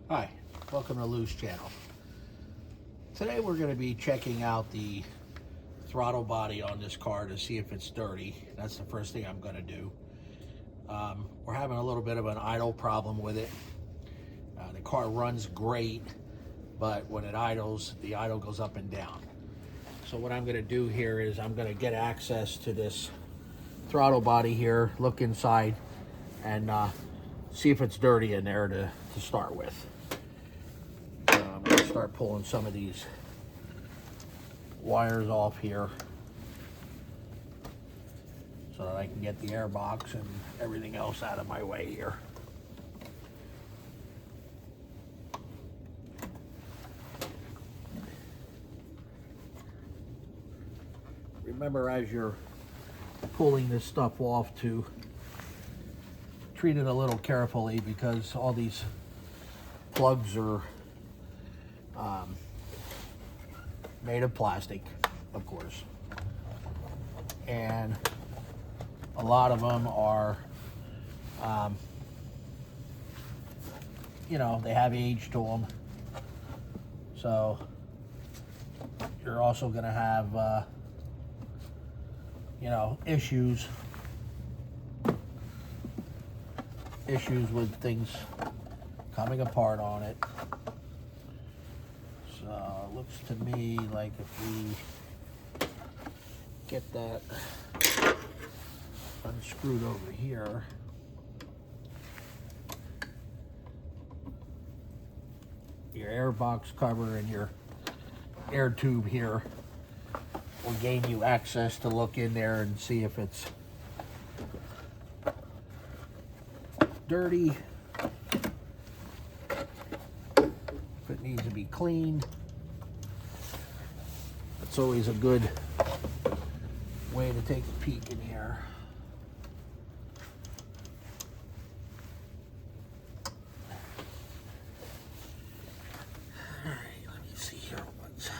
Hi, welcome to Lou's channel. Today we're going to be checking out the throttle body on this car to see if it's dirty. That's the first thing I'm going to do. We're having a little bit of an idle problem with it. The car runs great, but when it idles, the idle goes up and down. So what I'm going to do here is I'm going to get access to this throttle body here, look inside, and see if it's dirty in there to start with. I'm going to start pulling some of these wires off here so that I can get the air box and everything else out of my way here. Remember, as you're pulling this stuff off, to treat it a little carefully, because all these plugs are made of plastic, of course, and a lot of them are you know, they have age to them, so you're also going to have you know, issues with things coming apart on it. So it looks to me like if we get that unscrewed over here, your air box cover and your air tube here will gain you access to look in there and see if it's dirty, if it needs to be cleaned. That's always a good way to take a peek in here. All right, let me see here what's...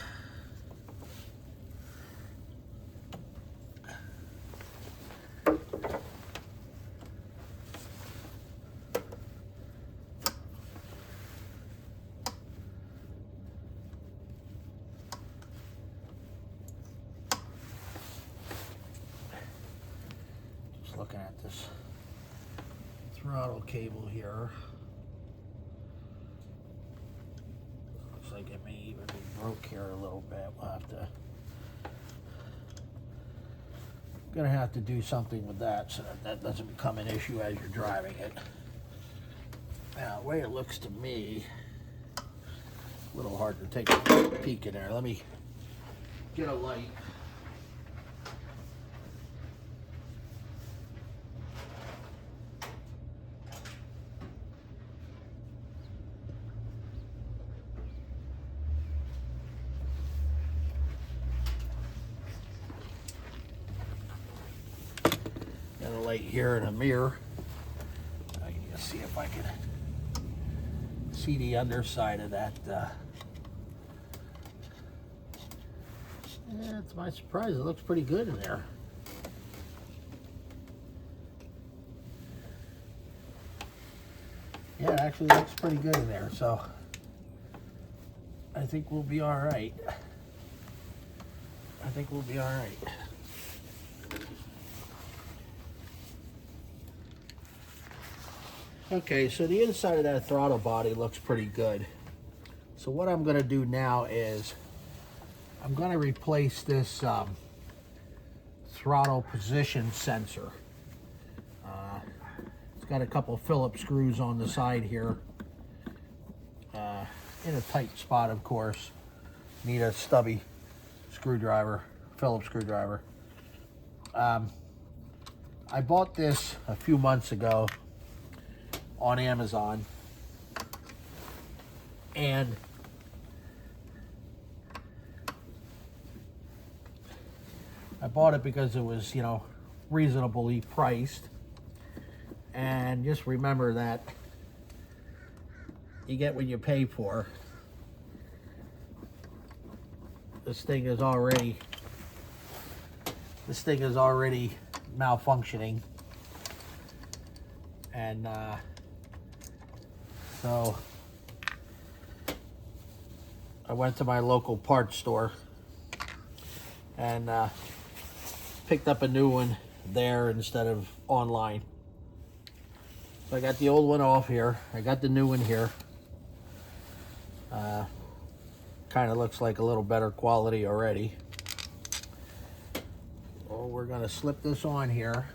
Looking at this throttle cable here, looks like it may even be broke here a little bit. We'll have to, gonna have to do something with that so that that doesn't become an issue as you're driving it. Now, the way it looks to me, a little hard to take a peek in there. Let me get a light. Light here in a mirror. I can just see if I can see the underside of that. Yeah, to my surprise, it looks pretty good in there. Yeah, it actually looks pretty good in there, so I think we'll be all right. I think we'll be all right. Okay, so the inside of that throttle body looks pretty good. So what I'm going to do now is I'm going to replace this throttle position sensor. It's got a couple Phillips screws on the side here. In a tight spot, of course. Need a stubby screwdriver, Phillips screwdriver. I bought this a few months ago on Amazon, and I bought it because it was, you know, reasonably priced. And just remember that you get what you pay for. This thing is already malfunctioning, and so went to my local parts store and picked up a new one there instead of online. So I got the old one off here. I got the new one here. Kind of looks like a little better quality already. Well, we're going to slip this on here.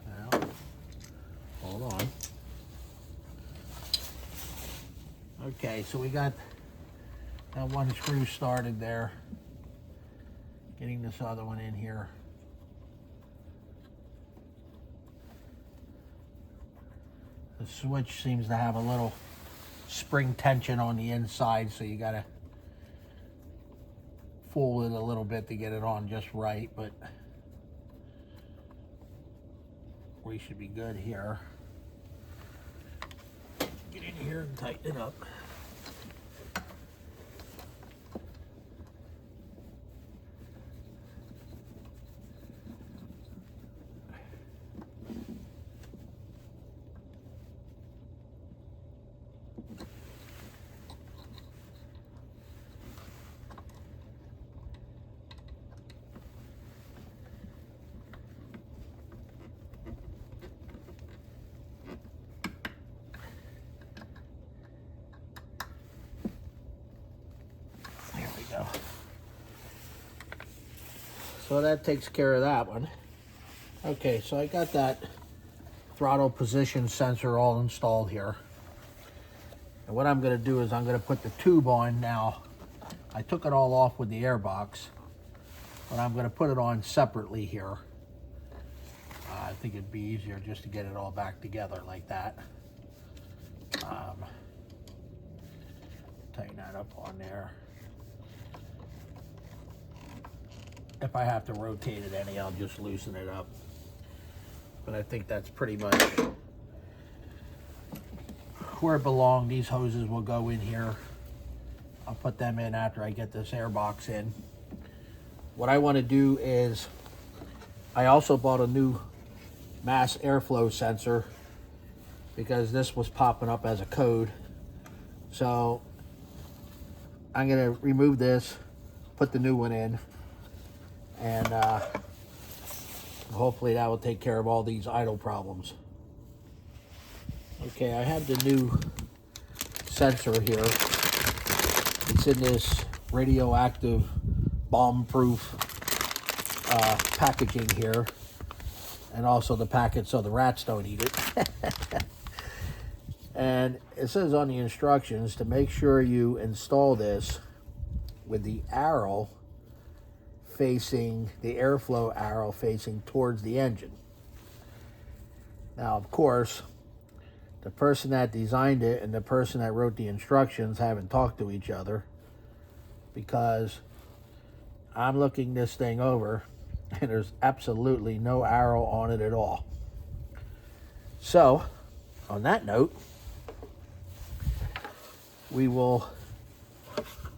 Now, hold on. Okay, so we got that one screw started there. Getting this other one in here. The switch seems to have a little spring tension on the inside, so you gotta fool it a little bit to get it on just right, but we should be good here. Get in here and tighten it up. So that takes care of that one. Okay, so I got that throttle position sensor all installed here. And what I'm going to do is I'm going to put the tube on now. I took it all off with the air box, but I'm going to put it on separately here. I think it'd be easier just to get it all back together like that. Tighten that up on there. If I have to rotate it any, I'll just loosen it up. But I think that's pretty much where it belongs. These hoses will go in here. I'll put them in after I get this air box in. What I want to do is, I also bought a new mass airflow sensor because this was popping up as a code. So I'm going to remove this, put the new one in, and hopefully that will take care of all these idle problems. Okay, I have the new sensor here. It's in this radioactive bomb-proof packaging here, and also the packet so the rats don't eat it. And it says on the instructions to make sure you install this with the arrow facing, the airflow arrow facing towards the engine. Now, of course, the person that designed it and the person that wrote the instructions haven't talked to each other, because I'm looking this thing over and there's absolutely no arrow on it at all. So, on that note, we will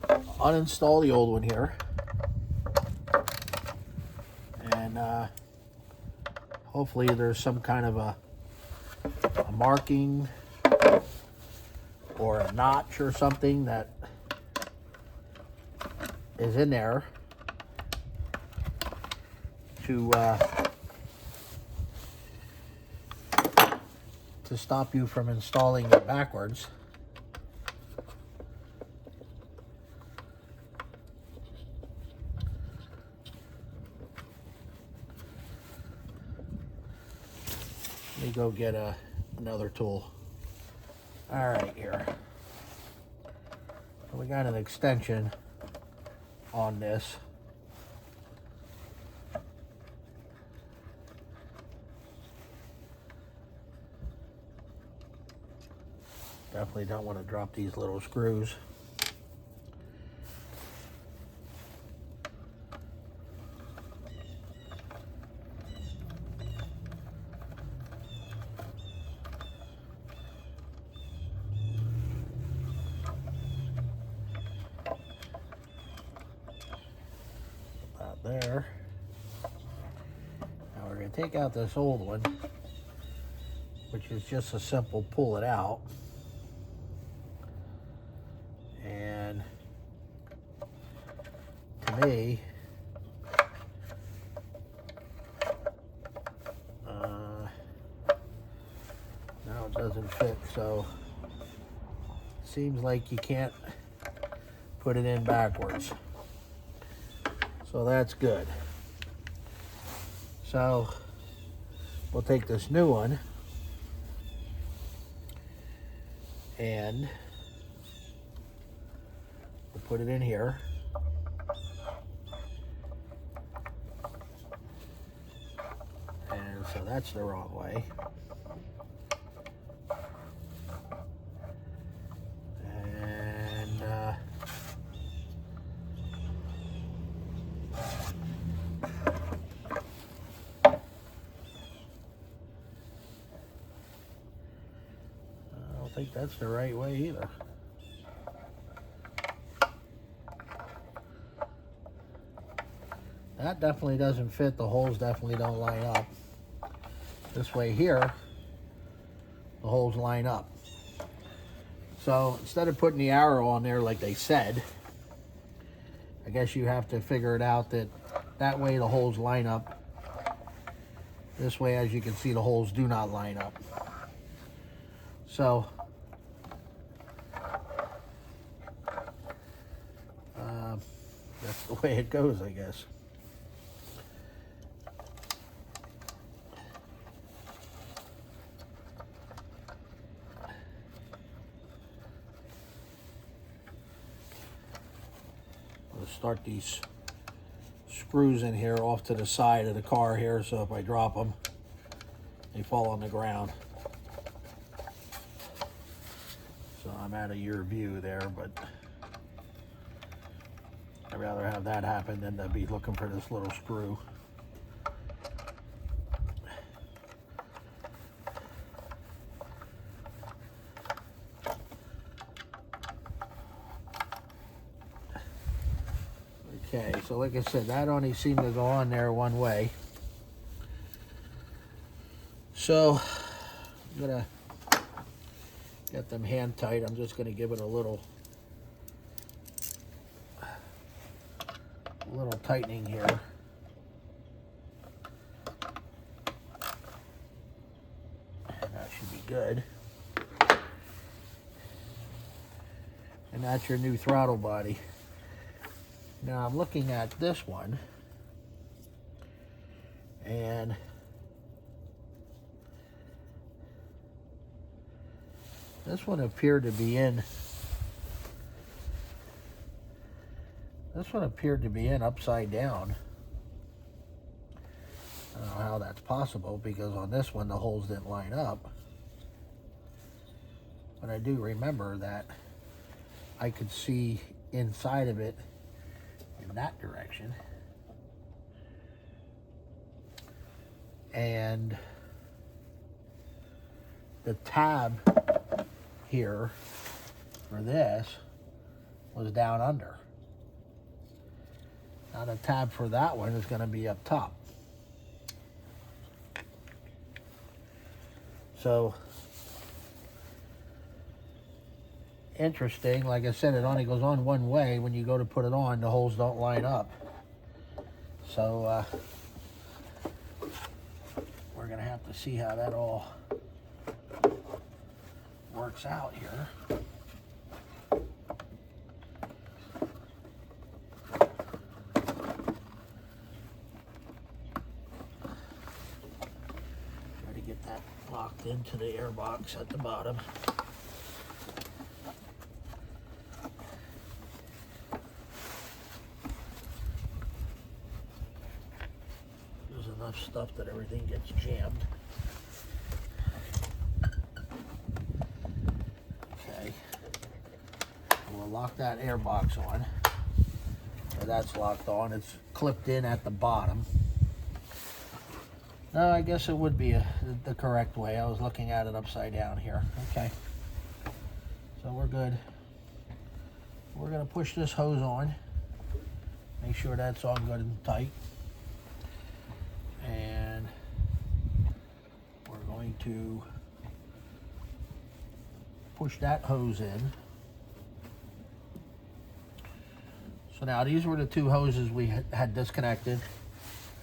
uninstall the old one here. And hopefully there's some kind of a marking or a notch or something that is in there to stop you from installing it backwards. Let me go get another tool. All right, here. So we got an extension on this. Definitely don't want to drop these little screws. there. Now we're going to take out this old one, which is just a simple pull it out. And to me, now it doesn't fit, so seems like you can't put it in backwards. So that's good. So we'll take this new one and we'll put it in here. And so that's the wrong way. I don't think that's the right way either. That definitely doesn't fit. The holes definitely don't line up. This way here, the holes line up. So instead of putting the arrow on there like they said, I guess you have to figure it out that way the holes line up. This way, as you can see, the holes do not line up. So that's the way it goes, I guess. We'll start these screws in here off to the side of the car here, so if I drop them, they fall on the ground. So I'm out of your view there, but I'd rather have that happen than to be looking for this little screw. Okay, so like I said, that only seemed to go on there one way. So I'm gonna get them hand tight. I'm just gonna give it a little tightening here. And that should be good. And that's your new throttle body. Now I'm looking at this one, and this one appeared to be in. This one appeared to be in upside down. I don't know how that's possible, because on this one the holes didn't line up. But I do remember that I could see inside of it in that direction. And the tab here for this was down under. Now the tab for that one is going to be up top. So interesting. Like I said, it only goes on one way. When you go to put it on, the holes don't line up. So we're going to have to see how that all works out here. Try to get that locked into the air box at the bottom. Enough stuff that everything gets jammed. Okay, we'll lock that air box on. So that's locked on. It's clipped in at the bottom. No, I guess it would be the correct way. I was looking at it upside down here. Okay, so we're good. We're gonna push this hose on. Make sure that's on good and tight. And we're going to push that hose in. So now these were the two hoses we had disconnected.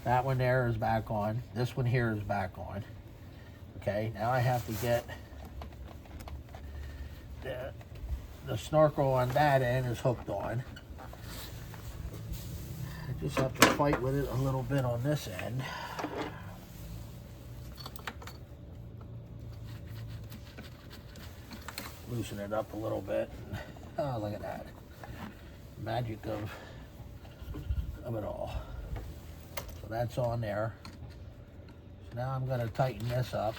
That one there is back on. This one here is back on. Okay, now I have to get the snorkel on that end is hooked on. I just have to fight with it a little bit on this end. Loosen it up a little bit. Oh, look at that. Magic of it all. So that's on there. So now I'm going to tighten this up.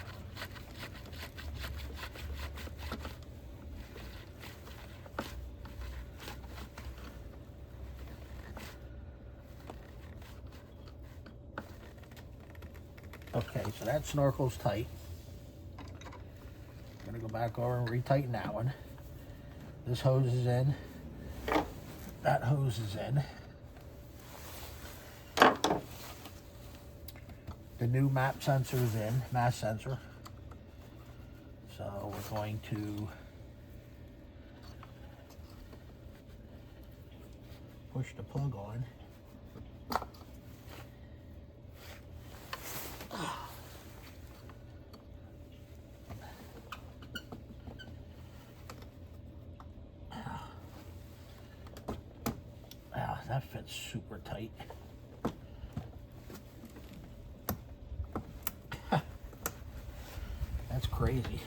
Okay, so that snorkel's tight. I'm going to go back over and retighten that one. This hose is in. That hose is in. The new map sensor is in, mass sensor. So we're going to push the plug on. That fits super tight. That's crazy.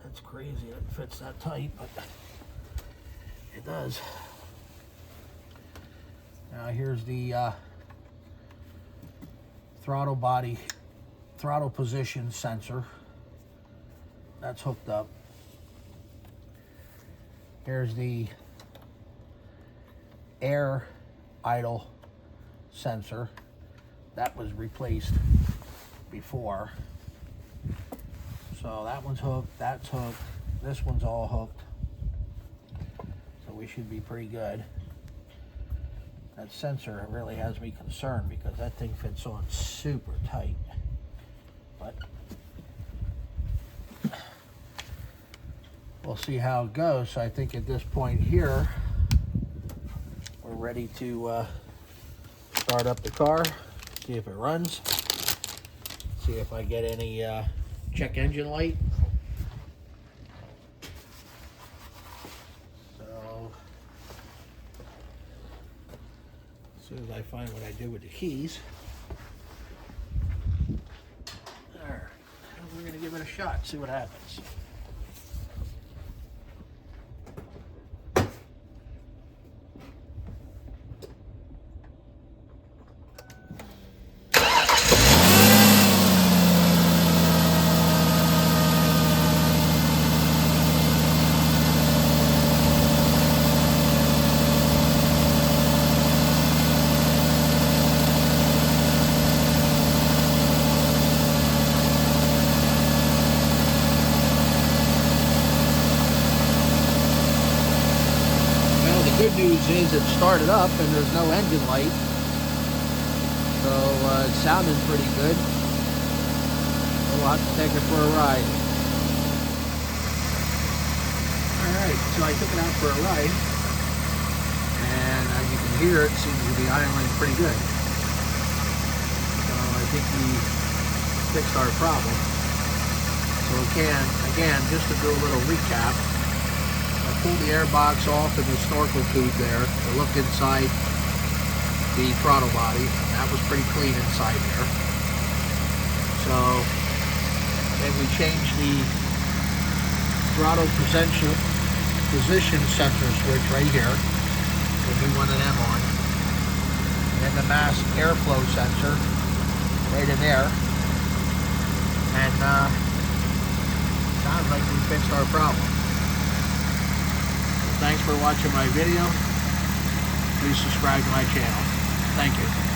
That's crazy that it fits that tight, but it does. Now here's the throttle body, throttle position sensor. That's hooked up. Here's the air idle sensor that was replaced before. So that one's hooked, that's hooked, this one's all hooked. So we should be pretty good. That sensor really has me concerned because that thing fits on super tight. But we'll see how it goes. So I think at this point here, we're ready to start up the car, see if it runs, see if I get any check engine light. So as soon as I find what I do with the keys, there, we're gonna give it a shot, see what happens. Good news is it started up and there's no engine light, so it sounded pretty good. We'll have to take it for a ride. Alright, so I took it out for a ride, and as you can hear, it seems to be idling pretty good. So I think we fixed our problem. So again, just to do a little recap, pull the air box off and the snorkel tube there to look inside the throttle body. That was pretty clean inside there. So then we changed the throttle position sensor switch right here. We'll do one of them on. And then the mass airflow sensor right in there. And sounds like we fixed our problem. Thanks for watching my video. Please subscribe to my channel. Thank you.